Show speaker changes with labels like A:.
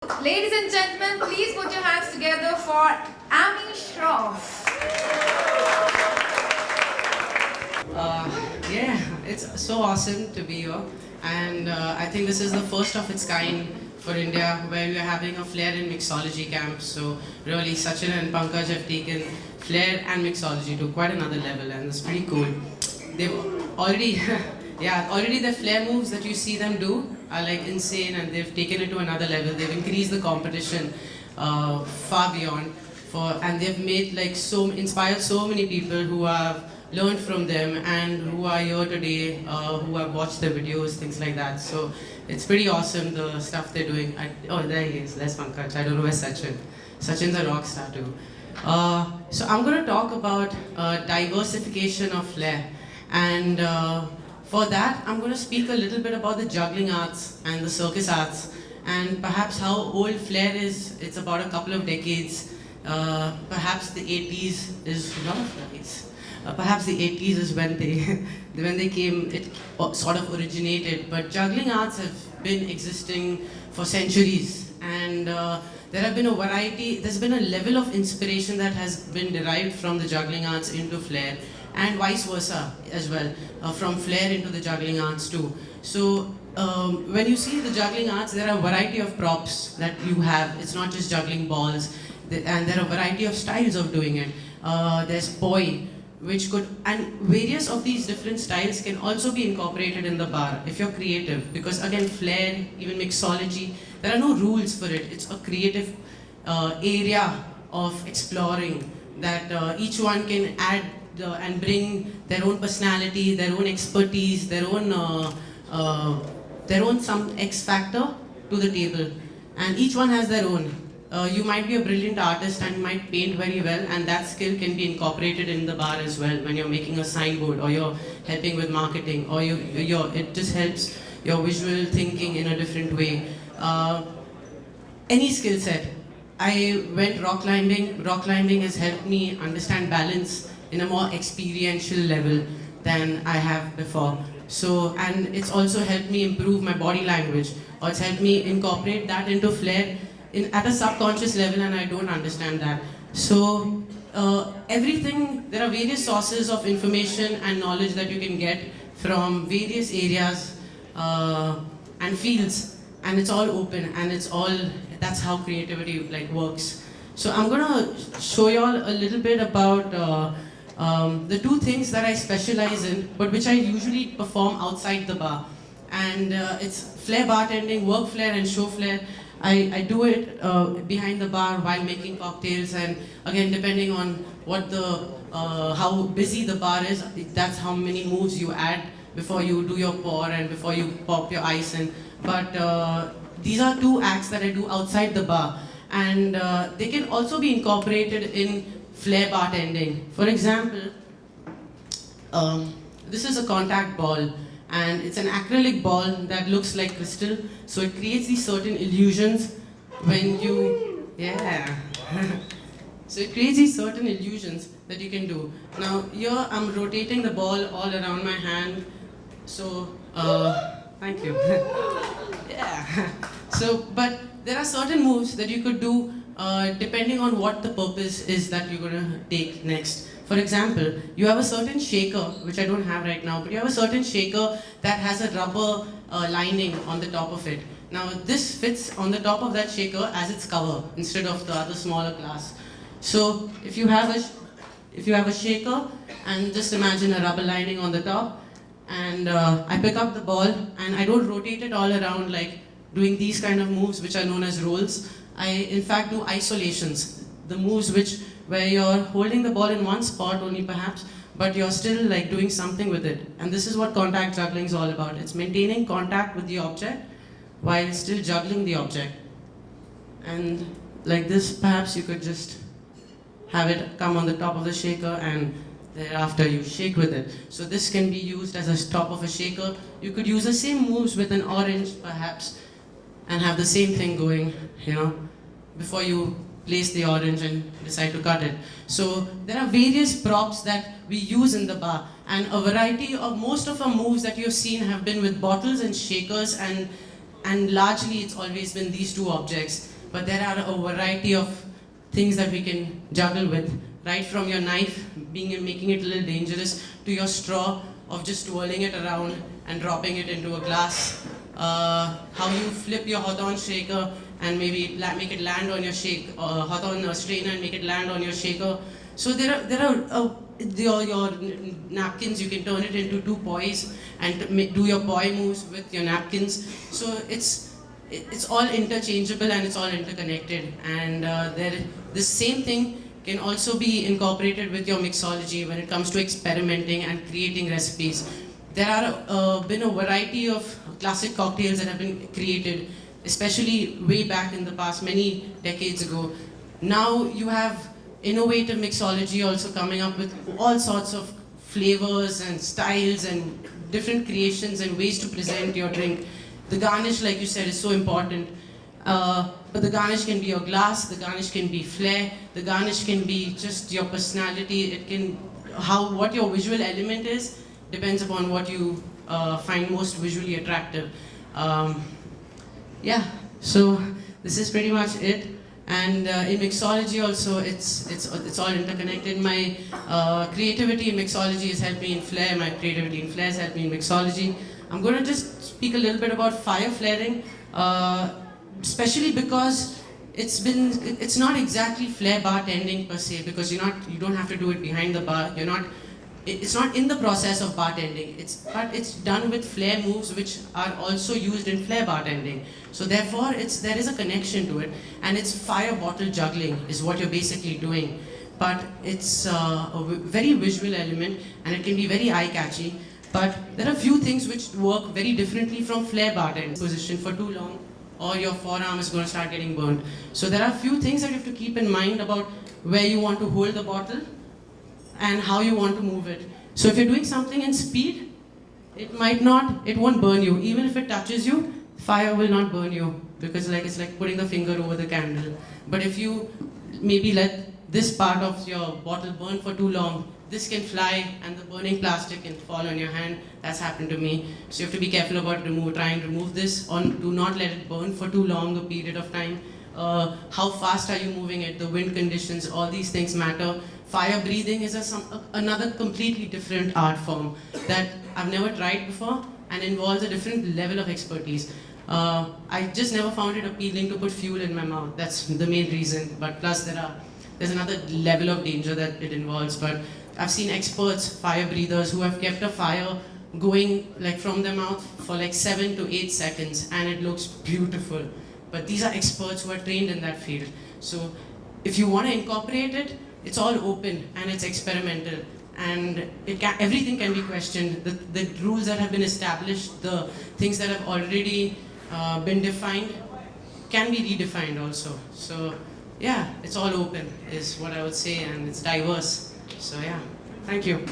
A: Ladies and gentlemen, please put your hands together for Shroff.
B: Yeah, it's so awesome to be here, and I think this is the first of its kind for India, where we are having a Flair and Mixology camp. So really, Sachin and Pankaj have taken Flair and Mixology to quite another level, and it's pretty cool. They've already, yeah, already the Flair moves that you see them do are like insane, and they've taken it to another level. They've increased the competition far beyond, and they've made like inspired so many people who have learned from them and who are here today, who have watched their videos, things like that. So it's pretty awesome, the stuff they're doing. Oh, there he is. There's Pankaj. I don't know where's Sachin. Sachin's a rock star too. So I'm going to talk about diversification of Flair. And for that, I'm going to speak a little bit about the juggling arts and the circus arts, and perhaps how old Flair is. It's about a couple of decades. Perhaps the 80s is a lot of decades. Perhaps the 80s is when they came, it sort of originated. But juggling arts have been existing for centuries, and there have been a variety. There's been a level of inspiration that has been derived from the juggling arts into Flair, and vice versa as well, from Flair into the juggling arts too. So when you see the juggling arts, there are a variety of props that you have. It's not just juggling balls, and there are a variety of styles of doing it. There's poi, and various of these different styles can also be incorporated in the bar if you're creative, because again, Flair, even mixology, there are no rules for it. It's a creative area of exploring that each one can add and bring their own personality, their own expertise, their own some X factor to the table, and each one has their own. You might be a brilliant artist and might paint very well, and that skill can be incorporated in the bar as well when you're making a signboard, or you're helping with marketing, or it just helps your visual thinking in a different way. Any skill set. I went rock climbing. Rock climbing has helped me understand balance in a more experiential level than I have before. So, and it's also helped me improve my body language, or it's helped me incorporate that into Flair at a subconscious level, and I don't understand that. So everything, there are various sources of information and knowledge that you can get from various areas and fields, and it's all open, and that's how creativity like works. So I'm gonna show you all a little bit about the two things that I specialize in, but which I usually perform outside the bar. And it's Flair bartending, work Flair and show Flair. I do it behind the bar while making cocktails, and again, depending on how busy the bar is, that's how many moves you add before you do your pour and before you pop your ice in. But these are two acts that I do outside the bar, and they can also be incorporated in Flair bartending. For example, this is a contact ball, and it's an acrylic ball that looks like crystal, so it creates these certain illusions when you, so it creates these certain illusions that you can do. Now here I'm rotating the ball all around my hand, so thank you. Yeah. So, but there are certain moves that you could do depending on what the purpose is that you're going to take next. For example, you have a certain shaker, which I don't have right now, but you have a certain shaker that has a rubber lining on the top of it. Now this fits on the top of that shaker as its cover instead of the other smaller glass. So if you have a shaker, and just imagine a rubber lining on the top, and I pick up the ball, and I don't rotate it all around like doing these kind of moves which are known as rolls. I in fact do isolations, the moves where you're holding the ball in one spot only perhaps, but you're still like doing something with it. And this is what contact juggling is all about. It's maintaining contact with the object while still juggling the object. And like this, perhaps you could just have it come on the top of the shaker, and thereafter you shake with it. So this can be used as a top of a shaker. You could use the same moves with an orange perhaps, and have the same thing going, before you place the orange and decide to cut it. So there are various props that we use in the bar, and a variety of most of our moves that you've seen have been with bottles and shakers, and largely it's always been these two objects. but there are a variety of things that we can juggle with. Right from your knife, making it a little dangerous, to your straw of just twirling it around and dropping it into a glass. How you flip your Hawthorne shaker and maybe make it land on your Hawthorne strainer and make it land on your shaker. So there are your napkins, you can turn it into two poise and do your poi moves with your napkins. So it's all interchangeable and it's all interconnected. And the same thing can also be incorporated with your mixology when it comes to experimenting and creating recipes. There are been a variety of classic cocktails that have been created, especially way back in the past, many decades ago. Now you have innovative mixology also coming up with all sorts of flavors and styles and different creations and ways to present your drink. The garnish, like you said, is so important. But the garnish can be your glass, the garnish can be flair, the garnish can be just your personality. It can, what your visual element is depends upon what you find most visually attractive. Yeah, so this is pretty much it. And in mixology also, it's all interconnected. My creativity in mixology has helped me in Flair. My creativity in Flair has helped me in mixology. I'm going to just speak a little bit about fire flaring, especially because it's not exactly Flair bartending per se, because you don't have to do it behind the bar. It's not in the process of bartending. But it's done with Flair moves, which are also used in Flair bartending. So therefore, there is a connection to it, and it's fire bottle juggling is what you're basically doing. But it's a very visual element, and it can be very eye-catchy. But there are a few things which work very differently from Flair bartending. Position for too long, or your forearm is going to start getting burned. So there are a few things that you have to keep in mind about where you want to hold the bottle and how you want to move it. So if you're doing something in speed, it won't burn you. Even if it touches you, fire will not burn you, because it's like putting the finger over the candle. But if you maybe let this part of your bottle burn for too long, this can fly and the burning plastic can fall on your hand. That's happened to me. So you have to be careful about trying to remove this, or do not let it burn for too long a period of time. How fast are you moving it? The wind conditions, all these things matter. Fire breathing is another completely different art form that I've never tried before and involves a different level of expertise. I just never found it appealing to put fuel in my mouth. That's the main reason. But plus there's another level of danger that it involves. But I've seen experts, fire breathers, who have kept a fire going from their mouth for 7 to 8 seconds, and it looks beautiful. But these are experts who are trained in that field. So if you want to incorporate it, it's all open and it's experimental, and everything can be questioned. The rules that have been established, the things that have already been defined, can be redefined also. So yeah, it's all open is what I would say, and it's diverse. So yeah, thank you.